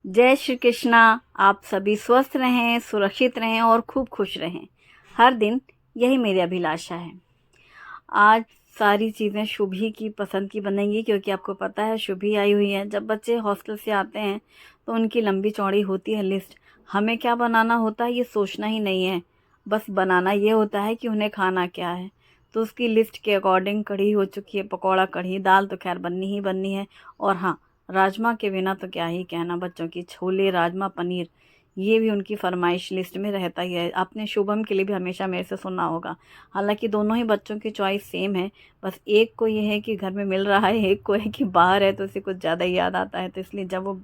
जय श्री कृष्णा। आप सभी स्वस्थ रहें, सुरक्षित रहें और खूब खुश रहें। हर दिन यही मेरी अभिलाषा है। आज सारी चीज़ें शुभी की पसंद की बनेंगी, क्योंकि आपको पता है शुभी आई हुई है। जब बच्चे हॉस्टल से आते हैं तो उनकी लंबी चौड़ी होती है लिस्ट। हमें क्या बनाना होता है ये सोचना ही नहीं है, बस बनाना ये होता है कि उन्हें खाना क्या है। तो उसकी लिस्ट के अकॉर्डिंग कढ़ी हो चुकी है, पकौड़ा कढ़ी, दाल तो खैर बननी ही बननी है। और हाँ, राजमा के बिना तो क्या ही कहना बच्चों की। छोले, राजमा, पनीर, ये भी उनकी फरमाइश लिस्ट में रहता ही है। आपने शुभम के लिए भी हमेशा मेरे से सुना होगा। हालांकि दोनों ही बच्चों की चॉइस सेम है, बस एक को ये है कि घर में मिल रहा है, एक को है कि बाहर है, तो उसे कुछ ज़्यादा ही याद आता है। तो इसलिए जब वो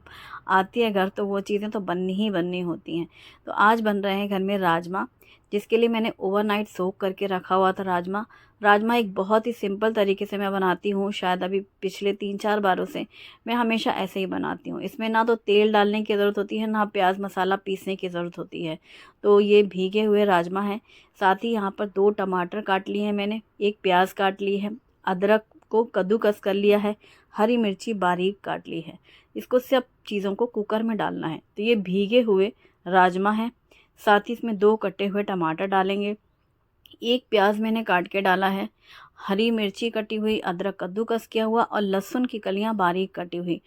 आती है घर तो वो चीज़ें तो बननी ही बननी होती हैं। तो आज बन रहे हैं घर में राजमा, जिसके लिए मैंने ओवरनाइट सोक करके रखा हुआ था राजमा। राजमा एक बहुत ही सिंपल तरीके से मैं बनाती हूँ, शायद अभी पिछले 3-4 बारों से मैं हमेशा ऐसे ही बनाती हूँ। इसमें ना तो तेल डालने की ज़रूरत होती है, ना प्याज मसाला पीसने की ज़रूरत होती है। तो ये भीगे हुए राजमा हैं। साथ ही यहाँ पर 2 टमाटर काट लिए हैं मैंने, 1 प्याज काट ली है, अदरक को कद्दूकस कर लिया है, हरी मिर्ची बारीक काट ली है। इसको सब चीज़ों को कुकर में डालना है। तो ये भीगे हुए राजमा हैं। साथ ही इसमें 2 कटे हुए टमाटर डालेंगे, 1 प्याज मैंने काट के डाला है, हरी मिर्ची कटी हुई, अदरक कद्दूकस किया हुआ और लहसुन की कलियां बारीक कटी हुई।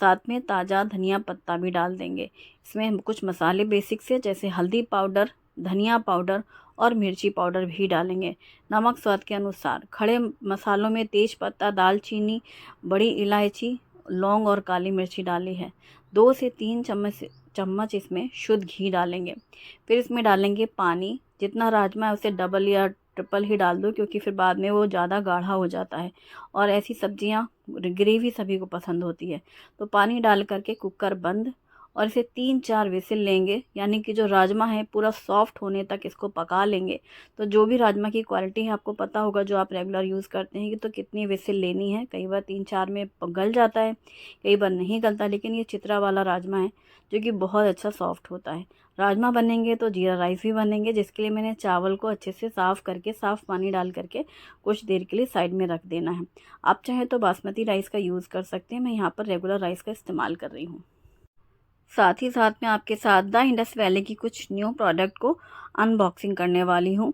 साथ में ताज़ा धनिया पत्ता भी डाल देंगे। इसमें हम कुछ मसाले बेसिक से जैसे हल्दी पाउडर, धनिया पाउडर और मिर्ची पाउडर भी डालेंगे। नमक स्वाद के अनुसार। खड़े मसालों में तेज पत्ता, दालचीनी, बड़ी इलायची, लौंग और काली मिर्ची डाली है। 2 से 3 चम्मच इसमें शुद्ध घी डालेंगे। फिर इसमें डालेंगे पानी। जितना राजमा है उसे डबल या ट्रिपल ही डाल दो, क्योंकि फिर बाद में वो ज़्यादा गाढ़ा हो जाता है और ऐसी सब्जियां ग्रेवी सभी को पसंद होती है। तो पानी डाल करके कुकर बंद और इसे 3-4 विसिल लेंगे, यानी कि जो राजमा है पूरा सॉफ्ट होने तक इसको पका लेंगे। तो जो भी राजमा की क्वालिटी है आपको पता होगा, जो आप रेगुलर यूज़ करते हैं, कि तो कितनी विसिल लेनी है। कई बार 3-4 में गल जाता है, कई बार नहीं गलता, लेकिन ये चित्रा वाला राजमा है जो कि बहुत अच्छा सॉफ्ट होता है। राजमा बनेंगे तो जीरा राइस भी बनेंगे, जिसके लिए मैंने चावल को अच्छे से साफ़ करके, साफ़ पानी डाल करके कुछ देर के लिए साइड में रख देना है। आप चाहे तो बासमती राइस का यूज़ कर सकते हैं, मैं यहाँ पर रेगुलर राइस का इस्तेमाल कर रही हूँ। साथ ही साथ में आपके साथ द इंडस वैली की कुछ न्यू प्रोडक्ट को अनबॉक्सिंग करने वाली हूँ।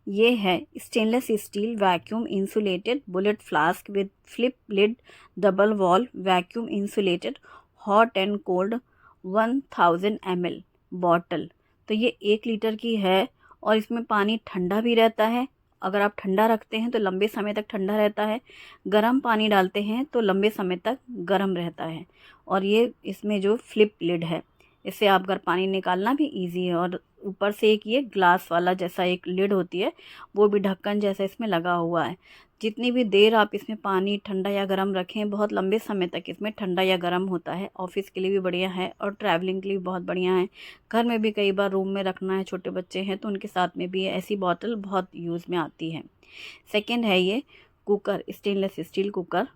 ये है stainless steel vacuum insulated bullet flask with flip lid, double wall, vacuum insulated, hot and cold 1000 ml bottle. तो ये 1 लीटर की है और इसमें पानी ठंडा भी रहता है। अगर आप ठंडा रखते हैं तो लंबे समय तक ठंडा रहता है, गर्म पानी डालते हैं तो लंबे समय तक गर्म रहता है। और ये इसमें जो फ्लिप लिड है, इससे आप अगर पानी निकालना भी इजी है। और ऊपर से एक ये ग्लास वाला जैसा एक लिड होती है, वो भी ढक्कन जैसा इसमें लगा हुआ है। जितनी भी देर आप इसमें पानी ठंडा या गर्म रखें, बहुत लंबे समय तक इसमें ठंडा या गर्म होता है। ऑफिस के लिए भी बढ़िया है और ट्रैवलिंग के लिए भी बहुत बढ़िया है। घर में भी कई बार रूम में रखना है, छोटे बच्चे हैं तो उनके साथ में भी ऐसी बॉटल बहुत यूज़ में आती है। सेकेंड है ये कुकर, स्टेनलेस स्टील कुकर।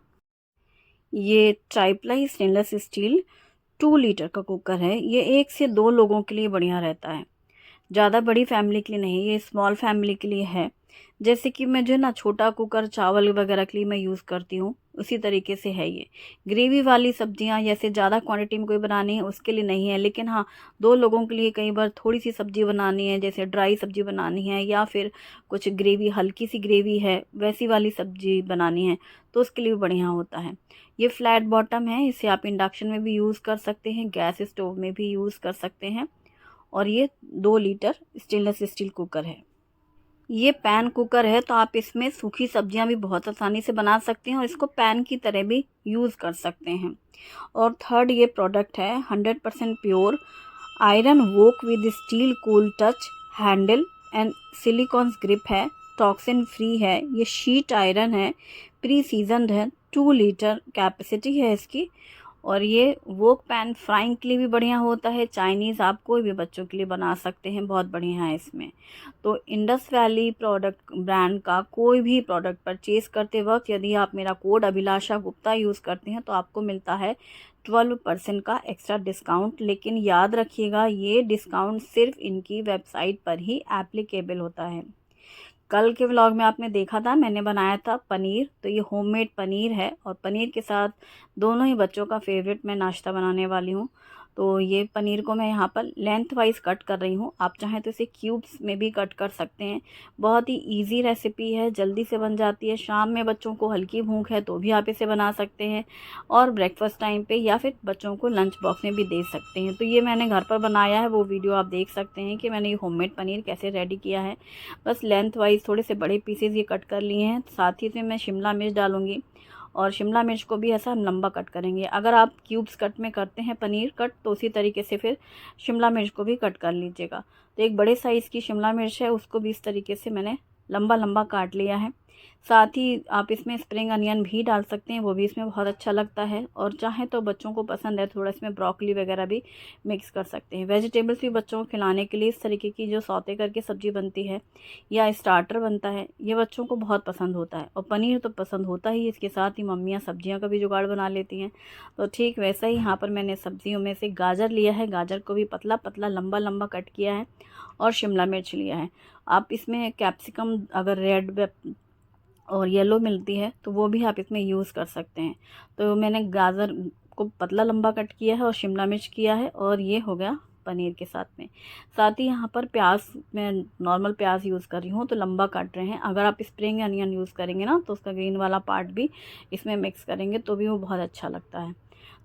ये ट्राइप्लाई स्टेनलेस स्टील 2 लीटर का कुकर है। ये 1 से 2 लोगों के लिए बढ़िया रहता है, ज़्यादा बड़ी फैमिली के लिए नहीं, ये स्मॉल फैमिली के लिए है। जैसे कि मैं जो है ना छोटा कुकर चावल वगैरह के लिए मैं यूज़ करती हूँ, उसी तरीके से है ये। ग्रेवी वाली सब्जियाँ जैसे ज़्यादा क्वांटिटी में कोई बनानी है उसके लिए नहीं है, लेकिन हाँ 2 लोगों के लिए कई बार थोड़ी सी सब्जी बनानी है, जैसे ड्राई सब्जी बनानी है या फिर कुछ ग्रेवी, हल्की सी ग्रेवी है वैसी वाली सब्जी बनानी है, तो उसके लिए भी बढ़िया होता है। ये फ्लैट बॉटम है, इसे आप इंडक्शन में भी यूज़ कर सकते हैं, गैस स्टोव में भी यूज़ कर सकते हैं। और ये 2 लीटर स्टेनलेस स्टील कुकर है। ये पैन कुकर है, तो आप इसमें सूखी सब्जियां भी बहुत आसानी से बना सकते हैं और इसको पैन की तरह भी यूज़ कर सकते हैं। और थर्ड ये प्रोडक्ट है 100% pure iron woke with steel cool touch handle and silicon grip है, टॉक्सिन फ्री है, ये शीट आयरन है, प्री सीजनड है, 2 लीटर कैपेसिटी है इसकी। और ये वोक पैन फ्राइंग के लिए भी बढ़िया होता है, चाइनीज़ आप कोई भी बच्चों के लिए बना सकते हैं, बहुत बढ़िया है इसमें। तो इंडस वैली प्रोडक्ट ब्रांड का कोई भी प्रोडक्ट परचेज़ करते वक्त यदि आप मेरा कोड अभिलाषा गुप्ता यूज़ करते हैं तो आपको मिलता है 12% का एक्स्ट्रा डिस्काउंट। लेकिन याद रखिएगा, ये डिस्काउंट सिर्फ इनकी वेबसाइट पर ही एप्लीकेबल होता है। कल के व्लॉग में आपने देखा था मैंने बनाया था पनीर, तो ये होममेड पनीर है और पनीर के साथ दोनों ही बच्चों का फेवरेट मैं नाश्ता बनाने वाली हूँ। तो ये पनीर को मैं यहाँ पर लेंथ वाइज कट कर रही हूँ। आप चाहें तो इसे क्यूब्स में भी कट कर सकते हैं। बहुत ही इजी रेसिपी है, जल्दी से बन जाती है। शाम में बच्चों को हल्की भूख है तो भी आप इसे बना सकते हैं, और ब्रेकफास्ट टाइम पे या फिर बच्चों को लंच बॉक्स में भी दे सकते हैं। तो ये मैंने घर पर बनाया है, वो वीडियो आप देख सकते हैं कि मैंने ये होममेड पनीर कैसे रेडी किया है। बस लेंथ वाइज थोड़े से बड़े पीसेज ये कट कर लिए हैं। साथ ही इसमें मैं शिमला मिर्च डालूँगी, और शिमला मिर्च को भी ऐसा लंबा कट करेंगे। अगर आप क्यूब्स कट में करते हैं पनीर कट, तो उसी तरीके से फिर शिमला मिर्च को भी कट कर लीजिएगा। तो एक बड़े साइज़ की शिमला मिर्च है, उसको भी इस तरीके से मैंने लंबा लंबा काट लिया है। साथ ही आप इसमें स्प्रिंग अनियन भी डाल सकते हैं, वो भी इसमें बहुत अच्छा लगता है। और चाहे तो बच्चों को पसंद है थोड़ा इसमें ब्रोकली वगैरह भी मिक्स कर सकते हैं। वेजिटेबल्स भी बच्चों को खिलाने के लिए इस तरीके की जो सौते करके सब्ज़ी बनती है या स्टार्टर बनता है, ये बच्चों को बहुत पसंद होता है। और पनीर तो पसंद होता ही, इसके साथ ही मम्मियाँ सब्जियाँ का भी जुगाड़ बना लेती हैं। तो ठीक वैसा ही यहाँ पर मैंने सब्जियों में से गाजर लिया है, गाजर को भी पतला पतला लंबा लंबा कट किया है, और शिमला मिर्च लिया है। आप इसमें कैप्सिकम अगर रेड और येलो मिलती है तो वो भी आप इसमें यूज़ कर सकते हैं। तो मैंने गाजर को पतला लंबा कट किया है और शिमला मिर्च किया है, और ये हो गया पनीर के साथ में। साथ ही यहाँ पर प्याज, मैं नॉर्मल प्याज यूज़ कर रही हूँ तो लंबा काट रहे हैं। अगर आप स्प्रिंग अनियन यूज़ करेंगे ना तो उसका ग्रीन वाला पार्ट भी इसमें मिक्स करेंगे तो भी वो बहुत अच्छा लगता है।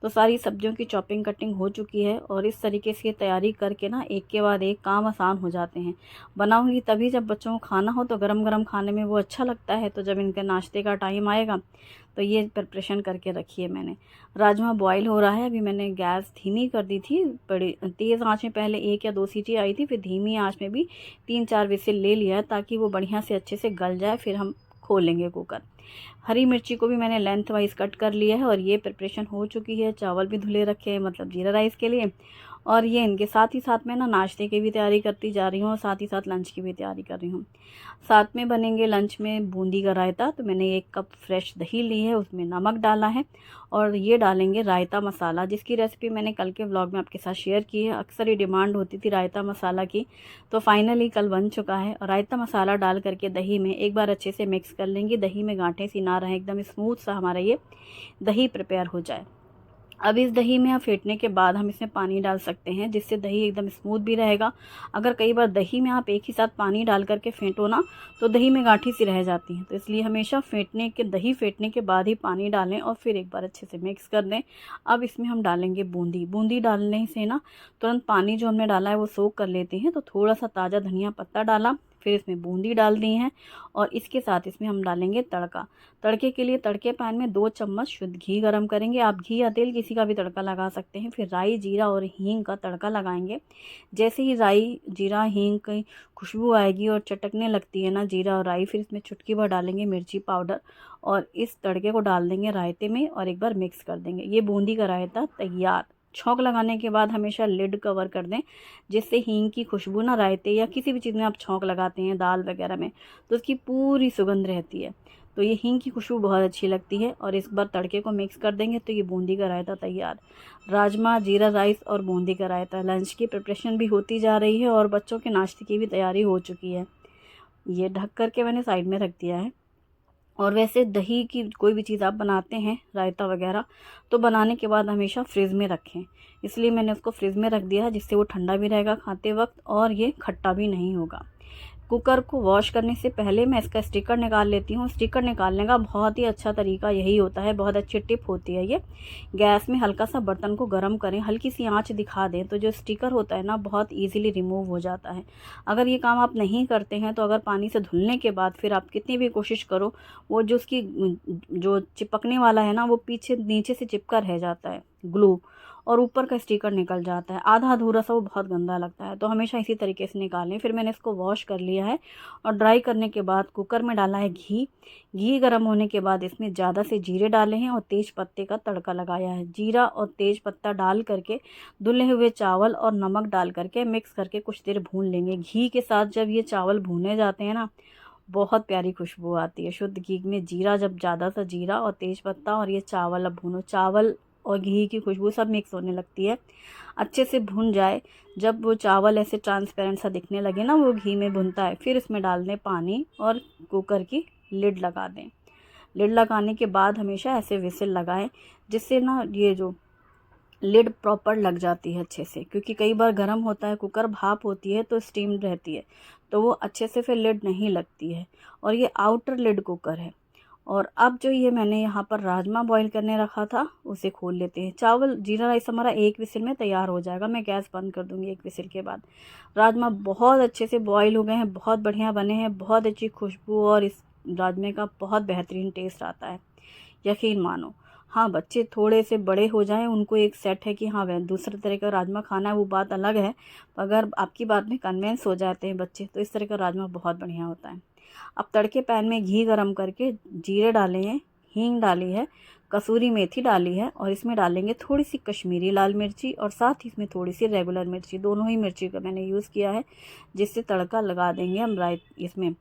तो सारी सब्जियों की चॉपिंग कटिंग हो चुकी है, और इस तरीके से तैयारी करके ना एक के बाद एक काम आसान हो जाते हैं। बनाऊंगी तभी जब बच्चों को खाना हो, तो गरम गरम खाने में वो अच्छा लगता है। तो जब इनके नाश्ते का टाइम आएगा तो ये प्रिपरेशन करके रखी है मैंने। राजमा बॉईल हो रहा है, अभी मैंने गैस धीमी कर दी थी। बड़ी तेज़ आंच में पहले 1 या 2 सीटी आई थी, फिर धीमी आंच में भी 3-4 विसिल ले लिया है ताकि वो बढ़िया से अच्छे से गल जाए। फिर हम खोलेंगे कुकर। हरी मिर्ची को भी मैंने लेंथ वाइज कट कर लिया है, और ये प्रिपरेशन हो चुकी है। चावल भी धुले रखे हैं, मतलब जीरा राइस के लिए। और ये इनके साथ ही साथ मैं ना नाश्ते की भी तैयारी करती जा रही हूँ, और साथ ही साथ लंच की भी तैयारी कर रही हूँ। साथ में बनेंगे लंच में बूंदी का रायता। तो मैंने 1 कप फ्रेश दही ली है, उसमें नमक डाला है, और ये डालेंगे रायता मसाला, जिसकी रेसिपी मैंने कल के व्लॉग में आपके साथ शेयर की है। अक्सर ही डिमांड होती थी रायता मसाला की, तो फाइनली कल बन चुका है। और रायता मसाला डाल करके दही में एक बार अच्छे से मिक्स कर लेंगे, दही में गांठें सी ना रहे, एकदम स्मूथ सा हमारा ये दही प्रिपेयर हो जाए। अब इस दही में फेंटने के बाद हम इसमें पानी डाल सकते हैं, जिससे दही एकदम स्मूथ भी रहेगा। अगर कई बार दही में आप एक ही साथ पानी डाल करके फेंटो ना, तो दही में गांठी सी रह जाती हैं। तो इसलिए हमेशा दही फेंटने के बाद ही पानी डालें, और फिर एक बार अच्छे से मिक्स कर दें। अब इसमें हम डालेंगे बूंदी। बूंदी डालने से ना तुरंत पानी जो हमने डाला है वो सोख कर लेते हैं। तो थोड़ा सा ताज़ा धनिया पत्ता डाला, फिर इसमें बूंदी डाल दी है, और इसके साथ इसमें हम डालेंगे तड़का। तड़के के लिए तड़के पैन में 2 चम्मच शुद्ध घी गरम करेंगे। आप घी या तेल किसी का भी तड़का लगा सकते हैं। फिर राई, जीरा और हींग का तड़का लगाएंगे। जैसे ही राई, जीरा, हींग की खुशबू आएगी और चटकने लगती है ना जीरा और राई, फिर इसमें चुटकी भर डालेंगे मिर्ची पाउडर, और इस तड़के को डाल देंगे रायते में, और एक बार मिक्स कर देंगे। ये बूंदी का रायता तैयार। छौंक लगाने के बाद हमेशा लिड कवर कर दें, जिससे हींग की खुशबू ना रायते या किसी भी चीज़ में आप छौंक लगाते हैं दाल वगैरह में, तो उसकी पूरी सुगंध रहती है। तो ये हींग की खुशबू बहुत अच्छी लगती है। और इस बार तड़के को मिक्स कर देंगे तो ये बूंदी का रायता तैयार। राजमा, जीरा राइस और बूंदी का रायता। लंच की प्रिपरेशन भी होती जा रही है, और बच्चों के नाश्ते की भी तैयारी हो चुकी है। ये ढक करके मैंने साइड में रख दिया है। और वैसे दही की कोई भी चीज़ आप बनाते हैं, रायता वगैरह, तो बनाने के बाद हमेशा फ्रिज में रखें। इसलिए मैंने उसको फ्रिज में रख दिया है, जिससे वो ठंडा भी रहेगा खाते वक्त, और ये खट्टा भी नहीं होगा। कुकर को वॉश करने से पहले मैं इसका स्टिकर निकाल लेती हूँ। स्टिकर निकालने का बहुत ही अच्छा तरीका यही होता है, बहुत अच्छी टिप होती है ये। गैस में हल्का सा बर्तन को गर्म करें, हल्की सी आंच दिखा दें, तो जो स्टिकर होता है ना बहुत ईजिली रिमूव हो जाता है। अगर ये काम आप नहीं करते हैं तो अगर पानी से धुलने के बाद फिर आप कितनी भी कोशिश करो, वो जो उसकी जो चिपकने वाला है ना, वो पीछे नीचे से चिपका रह जाता है ग्लू, और ऊपर का स्टिकर निकल जाता है आधा अधूरा सा, वो बहुत गंदा लगता है। तो हमेशा इसी तरीके से निकालें। फिर मैंने इसको वॉश कर लिया है, और ड्राई करने के बाद कुकर में डाला है घी। घी गर्म होने के बाद इसमें ज़्यादा से जीरे डाले हैं, और तेज पत्ते का तड़का लगाया है। जीरा और तेज पत्ता डाल करके धुले हुए चावल और नमक डाल करके मिक्स करके कुछ देर भून लेंगे। घी के साथ जब ये चावल भूने जाते हैं ना, बहुत प्यारी खुशबू आती है। शुद्ध घी में जीरा, जब ज़्यादा सा जीरा और तेज पत्ता और ये चावल अब भूनो, चावल और घी की खुशबू सब मिक्स होने लगती है, अच्छे से भुन जाए। जब वो चावल ऐसे ट्रांसपेरेंट सा दिखने लगे ना, वो घी में भुनता है, फिर इसमें डाल दें पानी, और कुकर की लिड लगा दें। लिड लगाने के बाद हमेशा ऐसे विसिल लगाएं, जिससे ना ये जो लिड प्रॉपर लग जाती है अच्छे से, क्योंकि कई बार गर्म होता है कुकर, भाप होती है तो स्टीम रहती है, तो वो अच्छे से फिर लिड नहीं लगती है। और ये आउटर लिड कुकर है। और अब जो ये मैंने यहाँ पर राजमा बॉईल करने रखा था उसे खोल लेते हैं। चावल जीरा राइस हमारा 1 विसिल में तैयार हो जाएगा। मैं गैस बंद कर दूँगी 1 विसिल के बाद। राजमा बहुत अच्छे से बॉईल हो गए हैं, बहुत बढ़िया बने हैं, बहुत अच्छी खुशबू और इस राजमे का बहुत बेहतरीन टेस्ट आता है, यकीन मानो। हाँ, बच्चे थोड़े से बड़े हो जाएं, उनको एक सेट है कि हाँ वह दूसरे तरह का राजमा खाना है, वो बात अलग है। अगर आपकी बात में कन्विंस हो जाते हैं बच्चे, तो इस तरह का राजमा बहुत बढ़िया होता है। अब तड़के पैन में घी गरम करके जीरे डाले हैं, हींग डाली है, कसूरी मेथी डाली है और इसमें डालेंगे थोड़ी सी कश्मीरी लाल मिर्ची और साथ ही इसमें थोड़ी सी रेगुलर मिर्ची, दोनों ही मिर्ची का मैंने यूज़ किया है, जिससे तड़का लगा देंगे हम इसमें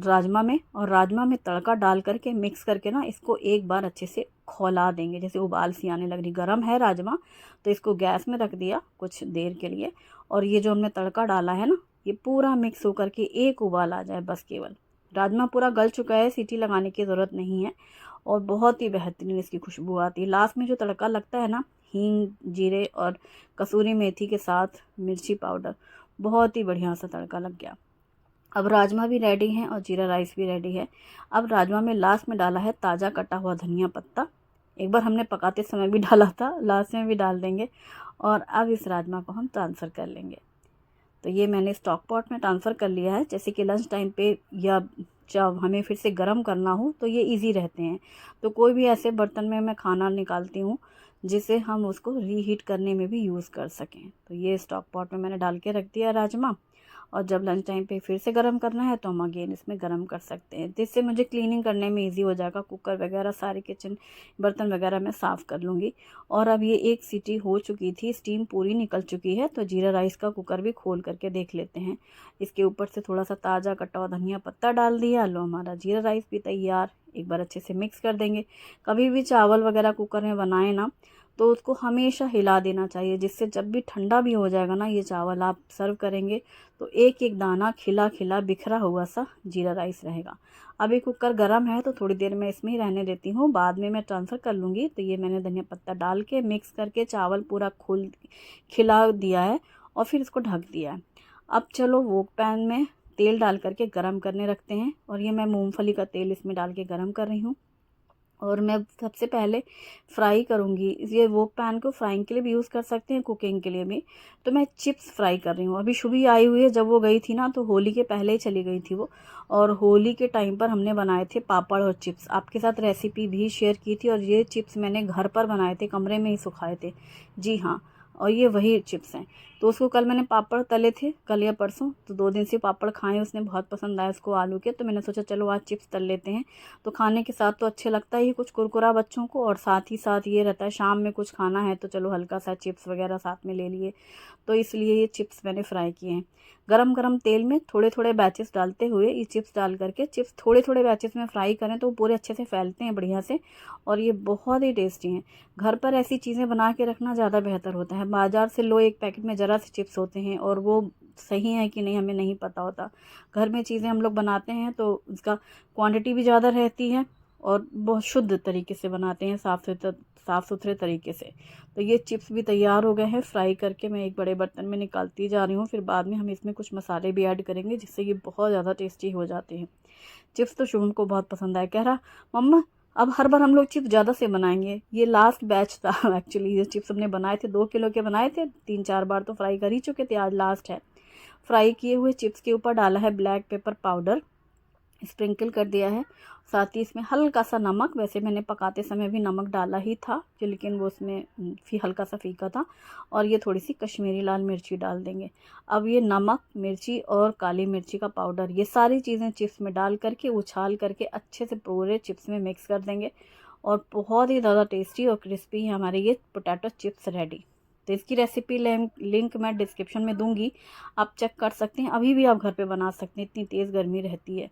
राजमा में। और राजमा में तड़का डाल करके मिक्स करके ना इसको एक बार अच्छे से खौला देंगे। जैसे उबाल सी आने लग रही, गर्म है राजमा, तो इसको गैस में रख दिया कुछ देर के लिए। और ये जो हमने तड़का डाला है ना, ये पूरा मिक्स होकर के एक उबाल आ जाए बस केवल। राजमा पूरा गल चुका है, सीटी लगाने की ज़रूरत नहीं है और बहुत ही बेहतरीन इसकी खुशबू आती है। लास्ट में जो तड़का लगता है ना, हींग, जीरे और कसूरी मेथी के साथ मिर्ची पाउडर, बहुत ही बढ़िया सा तड़का लग गया। अब राजमा भी रेडी हैं और जीरा राइस भी रेडी है। अब राजमा में लास्ट में डाला है ताज़ा कटा हुआ धनिया पत्ता। एक बार हमने पकाते समय भी डाला था, लास्ट में भी डाल देंगे। और अब इस राजमा को हम ट्रांसफ़र कर लेंगे। तो ये मैंने स्टॉक पॉट में ट्रांसफ़र कर लिया है। जैसे कि लंच टाइम पे या जब हमें फिर से गर्म करना हो तो ये इजी रहते हैं। तो कोई भी ऐसे बर्तन में मैं खाना निकालती हूँ जिससे हम उसको रीहीट करने में भी यूज़ कर सकें। तो ये स्टॉक पॉट में मैंने डाल के रख दिया राजमा, और जब लंच टाइम पे फिर से गर्म करना है तो हम अगेन इसमें गर्म कर सकते हैं, जिससे मुझे क्लीनिंग करने में इजी हो जाएगा। कुकर वगैरह सारे किचन बर्तन वगैरह मैं साफ़ कर लूँगी। और अब ये 1 सीटी हो चुकी थी, स्टीम पूरी निकल चुकी है, तो जीरा राइस का कुकर भी खोल करके देख लेते हैं। इसके ऊपर से थोड़ा सा ताज़ा कटा हुआ धनिया पत्ता डाल दिया। लो, हमारा जीरा राइस भी तैयार। एक बार अच्छे से मिक्स कर देंगे। कभी भी चावल वगैरह कुकर में बनाए ना, तो उसको हमेशा हिला देना चाहिए, जिससे जब भी ठंडा भी हो जाएगा ना ये चावल, आप सर्व करेंगे तो एक एक दाना खिला खिला बिखरा हुआ सा जीरा राइस रहेगा। अभी कुकर गर्म है तो थोड़ी देर मैं इसमें ही रहने देती हूँ, बाद में मैं ट्रांसफ़र कर लूँगी। तो ये मैंने धनिया पत्ता डाल के मिक्स करके चावल पूरा खिला दिया है और फिर इसको ढक दिया है। अब चलो वोक पैन में तेल डाल करके गरम करने रखते हैं। और ये मैं मूंगफली का तेल इसमें डाल के गरम कर रही हूँ। और मैं सबसे पहले फ्राई करूँगी। ये वोक पैन को फ्राइंग के लिए भी यूज़ कर सकते हैं, कुकिंग के लिए भी। तो मैं चिप्स फ्राई कर रही हूँ। अभी शुभी आई हुई है, जब वो गई थी ना तो होली के पहले ही चली गई थी वो। और होली के टाइम पर हमने बनाए थे पापड़ और चिप्स, आपके साथ रेसिपी भी शेयर की थी। और ये चिप्स मैंने घर पर बनाए थे, कमरे में ही सुखाए थे। जी हाँ, और ये वही चिप्स हैं। तो उसको कल मैंने पापड़ तले थे, कल या परसों, तो 2 दिन से पापड़ खाए, उसने बहुत पसंद आया उसको आलू के। तो मैंने सोचा चलो आज चिप्स तल लेते हैं। तो खाने के साथ तो अच्छे लगता ही, कुछ कुरकुरा बच्चों को, और साथ ही साथ ये रहता है शाम में कुछ खाना है तो चलो हल्का सा चिप्स वगैरह साथ में ले लिए। तो इसलिए ये चिप्स मैंने फ्राई किए हैं। गरम गरम तेल में थोड़े थोड़े बैचेस डालते हुए ये चिप्स डाल करके, चिप्स थोड़े थोड़े बैचेस में फ्राई करें तो वो पूरे अच्छे से फैलते हैं बढ़िया से, और ये बहुत ही टेस्टी हैं। घर पर ऐसी चीज़ें बना के रखना ज़्यादा बेहतर होता है। बाज़ार से लो, एक पैकेट में ज़रा से चिप्स होते हैं और वो सही है कि नहीं हमें नहीं पता होता। घर में चीज़ें हम लोग बनाते हैं तो उसका क्वांटिटी भी ज़्यादा रहती है और बहुत शुद्ध तरीके से बनाते हैं, साफ़ सुथरे तरीके से। तो ये चिप्स भी तैयार हो गए हैं। फ्राई करके मैं एक बड़े बर्तन में निकालती जा रही हूँ। फिर बाद में हम इसमें कुछ मसाले भी ऐड करेंगे, जिससे ये बहुत ज़्यादा टेस्टी हो जाते हैं। चिप्स तो शुभम को बहुत पसंद आया, कह रहा मम्मा अब हर बार हम लोग चिप्स ज़्यादा से बनाएंगे। ये लास्ट बैच था एक्चुअली। ये चिप्स हमने बनाए थे, 2 किलो के बनाए थे, 3-4 बार तो फ्राई कर ही चुके थे, आज लास्ट है। फ्राई किए हुए चिप्स के ऊपर डाला है ब्लैक पेपर पाउडर, स्प्रिंकल कर दिया है। साथ ही इसमें हल्का सा नमक, वैसे मैंने पकाते समय भी नमक डाला ही था जो, लेकिन वो उसमें हल्का सा फीका था। और ये थोड़ी सी कश्मीरी लाल मिर्ची डाल देंगे। अब ये नमक, मिर्ची और काली मिर्ची का पाउडर, ये सारी चीज़ें चिप्स में डाल करके उछाल करके अच्छे से पूरे चिप्स में मिक्स कर देंगे। और बहुत ही ज़्यादा टेस्टी और क्रिस्पी हमारे ये पोटैटो चिप्स रेडी। तो इसकी रेसिपी लिंक मैं डिस्क्रिप्शन में दूंगी, आप चेक कर सकते हैं। अभी भी आप घर पे बना सकते हैं, इतनी तेज़ गर्मी रहती है।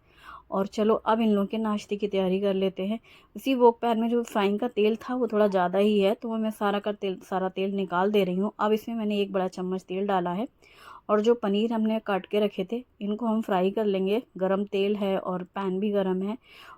और चलो अब इन लोगों के नाश्ते की तैयारी कर लेते हैं। उसी वोक पैन में जो फ्राइंग का तेल था वो थोड़ा ज़्यादा ही है, तो वो मैं सारा तेल निकाल दे रही हूँ। अब इसमें मैंने 1 बड़ा चम्मच तेल डाला है और जो पनीर हमने काट के रखे थे इनको हम फ्राई कर लेंगे। गरम तेल है और पैन भी गरम है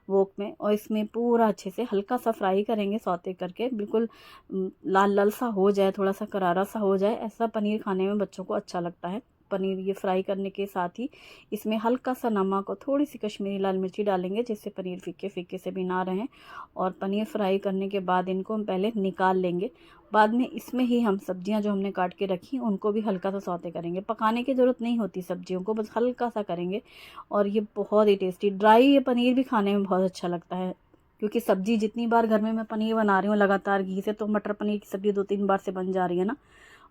वोक में, और इसमें पूरा अच्छे से हल्का सा फ्राई करेंगे सौते करके, बिल्कुल लाल लाल सा हो जाए, थोड़ा सा करारा सा हो जाए, ऐसा पनीर खाने में बच्चों को अच्छा लगता है। पनीर ये फ्राई करने के साथ ही इसमें हल्का सा नमक और थोड़ी सी कश्मीरी लाल मिर्ची डालेंगे, जिससे पनीर फीके फीके से भी ना रहें। और पनीर फ्राई करने के बाद इनको हम पहले निकाल लेंगे। बाद में इसमें ही हम सब्जियां जो हमने काट के रखी उनको भी हल्का सा सौते करेंगे। पकाने की ज़रूरत नहीं होती सब्जियों को, बस हल्का सा करेंगे। और ये बहुत ही टेस्टी ड्राई ये पनीर भी खाने में बहुत अच्छा लगता है, क्योंकि सब्जी जितनी बार घर में मैं पनीर बना रही हूँ लगातार घी से, तो मटर पनीर की सब्ज़ी 2-3 बार से बन जा रही है ना,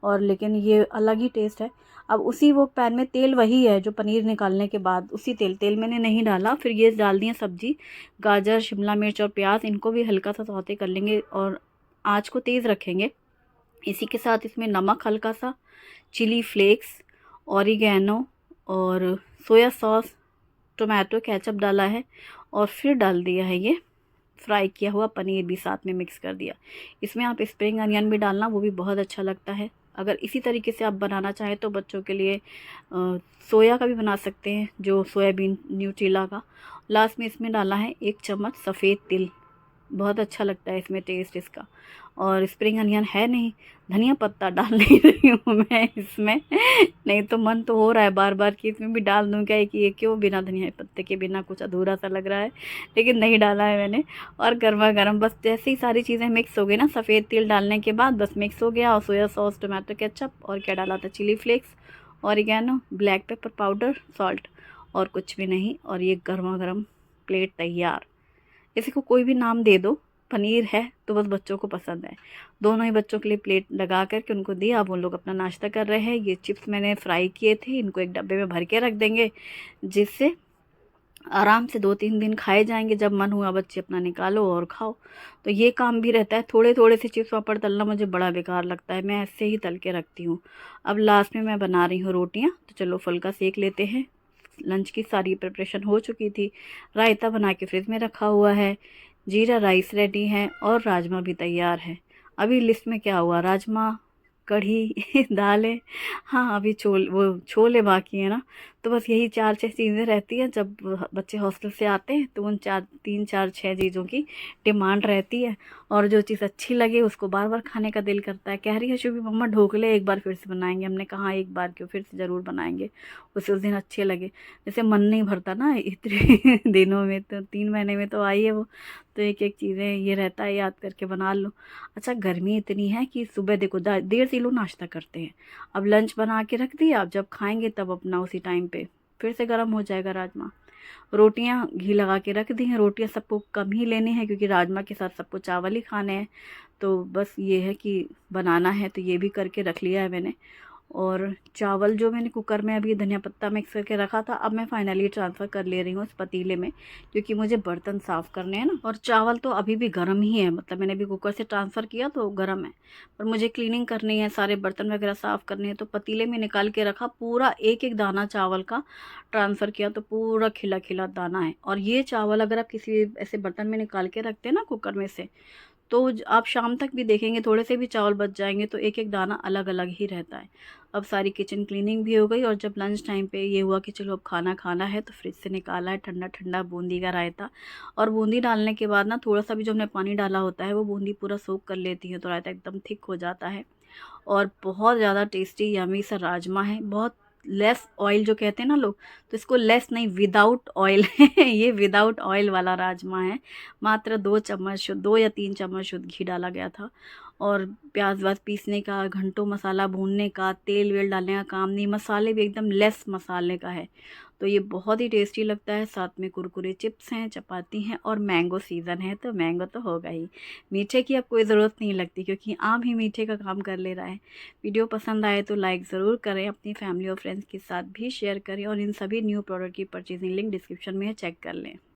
और लेकिन ये अलग ही टेस्ट है। अब उसी वो पैन में तेल वही है जो पनीर निकालने के बाद, उसी तेल मैंने नहीं डाला, फिर ये डाल दिए सब्जी, गाजर, शिमला मिर्च और प्याज, इनको भी हल्का सा सौते कर लेंगे और आँच को तेज़ रखेंगे। इसी के साथ इसमें नमक हल्का सा, चिली फ्लेक्स, ऑरिगेनो और सोया सॉस, टोमेटो केचप डाला है, और फिर डाल दिया है ये फ्राई किया हुआ पनीर भी साथ में मिक्स कर दिया। इसमें आप स्प्रिंग अनियन भी डालना, वो भी बहुत अच्छा लगता है। अगर इसी तरीके से आप बनाना चाहें तो बच्चों के लिए सोया का भी बना सकते हैं, जो सोयाबीन न्यूट्रीला का। लास्ट में इसमें डाला है 1 चम्मच सफ़ेद तिल, बहुत अच्छा लगता है इसमें टेस्ट इसका। और स्प्रिंग अनियन है नहीं, धनिया पत्ता डाल नहीं रही हूँ मैं इसमें, नहीं तो मन तो हो रहा है बार बार कि इसमें भी डाल दूँ क्या, कि ये क्यों बिना धनिया पत्ते के बिना कुछ अधूरा सा लग रहा है, लेकिन नहीं डाला है मैंने। और गर्मा गर्म बस जैसे ही सारी चीज़ें मिक्स हो गई ना, सफ़ेद तिल डालने के बाद बस मिक्स हो गया, और सोया सॉस, टोमेटो केचप, और क्या डाला था, chilli flakes, oregano, black pepper powder, salt, और कुछ भी नहीं। और ये गर्मा गर्म प्लेट तैयार। इसी को कोई भी नाम दे दो, पनीर है तो बस बच्चों को पसंद है। दोनों ही बच्चों के लिए प्लेट लगा करके उनको दिया, अब वो लोग अपना नाश्ता कर रहे हैं। ये चिप्स मैंने फ्राई किए थे, इनको एक डब्बे में भर के रख देंगे, जिससे आराम से 2-3 दिन खाए जाएंगे। जब मन हुआ बच्चे अपना निकालो और खाओ, तो ये काम भी रहता है। थोड़े थोड़े से चिप्स पापड़ तलना मुझे बड़ा बेकार लगता है, मैं ऐसे ही तल के रखती हूँ। अब लास्ट में मैं बना रही हूँ रोटियाँ, तो चलो फुल्का सेक लेते हैं। लंच की सारी प्रिपरेशन हो चुकी थी, रायता बना के फ्रिज में रखा हुआ है, जीरा राइस रेडी है, और राजमा भी तैयार है। अभी लिस्ट में क्या हुआ, राजमा, कढ़ी दालें, हाँ अभी छोले बाकी है ना। तो बस यही 4-6 चीज़ें रहती हैं। जब बच्चे हॉस्टल से आते हैं तो उन 3-4-6 चीज़ों की डिमांड रहती है, और जो चीज़ अच्छी लगे उसको बार बार खाने का दिल करता है। कह रही है शुभी मम्मा ढोकले एक बार फिर से बनाएंगे, हमने कहा एक बार क्यों, फिर से ज़रूर बनाएंगे, उसे उस दिन अच्छे लगे। जैसे मन नहीं भरता ना इतने दिनों में, तो 3 महीने में तो आई है वो, तो एक एक चीज़ें ये रहता है याद करके बना लो। अच्छा गर्मी इतनी है कि सुबह देखो देर से लोग नाश्ता करते हैं, अब लंच बना के रख दिया, अब जब खाएंगे तब अपना उसी टाइम पे फिर से गर्म हो जाएगा राजमा। रोटियां घी लगा के रख दी हैं, रोटियां सबको कम ही लेनी है क्योंकि राजमा के साथ सबको चावल ही खाने हैं। तो बस ये है कि बनाना है, तो ये भी करके रख लिया है मैंने। और चावल जो मैंने कुकर में अभी धनिया पत्ता मिक्स करके रखा था, अब मैं फाइनली ट्रांसफ़र कर ले रही हूँ इस पतीले में, क्योंकि मुझे बर्तन साफ़ करने हैं ना। और चावल तो अभी भी गर्म ही है, मतलब मैंने अभी कुकर से ट्रांसफ़र किया तो गर्म है, पर मुझे क्लीनिंग करनी है, सारे बर्तन वगैरह साफ़ करने हैं। तो पतीले में निकाल के रखा, पूरा एक एक दाना चावल का ट्रांसफ़र किया, तो पूरा खिला खिला दाना है। और ये चावल अगर आप किसी ऐसे बर्तन में निकाल के रखते हैं ना कुकर में से, तो आप शाम तक भी देखेंगे थोड़े से भी चावल बच जाएंगे, तो एक एक दाना अलग अलग ही रहता है। अब सारी किचन क्लीनिंग भी हो गई, और जब लंच टाइम पे ये हुआ कि चलो अब खाना खाना है, तो फ्रिज से निकाला है ठंडा ठंडा बूंदी का रायता। और बूंदी डालने के बाद ना थोड़ा सा भी जो हमने पानी डाला होता है वो बूंदी पूरा सोख कर लेती है, तो रायता एकदम थिक हो जाता है। और बहुत ज़्यादा टेस्टी यमी सा राजमा है, बहुत लेस ऑयल जो कहते हैं ना लोग, तो इसको लेस नहीं, विदाउट ऑयल है ये विदाउट ऑयल वाला राजमा है। मात्र 2 चम्मच शुद्ध, 2 या 3 चम्मच शुद्ध घी डाला गया था। और प्याज व्याज पीसने का, घंटों मसाला भूनने का, तेल वेल डालने का काम नहीं, मसाले भी एकदम लेस मसाले का है। तो ये बहुत ही टेस्टी लगता है। साथ में कुरकुरे चिप्स हैं, चपाती हैं, और मैंगो सीज़न है तो मैंगो तो होगा ही। मीठे की अब कोई ज़रूरत नहीं लगती, क्योंकि आम ही मीठे का काम कर ले रहा है। वीडियो पसंद आए तो लाइक ज़रूर करें, अपनी फैमिली और फ्रेंड्स के साथ भी शेयर करें, और इन सभी न्यू प्रोडक्ट की परचेजिंग लिंक डिस्क्रिप्शन में है, चेक कर लें।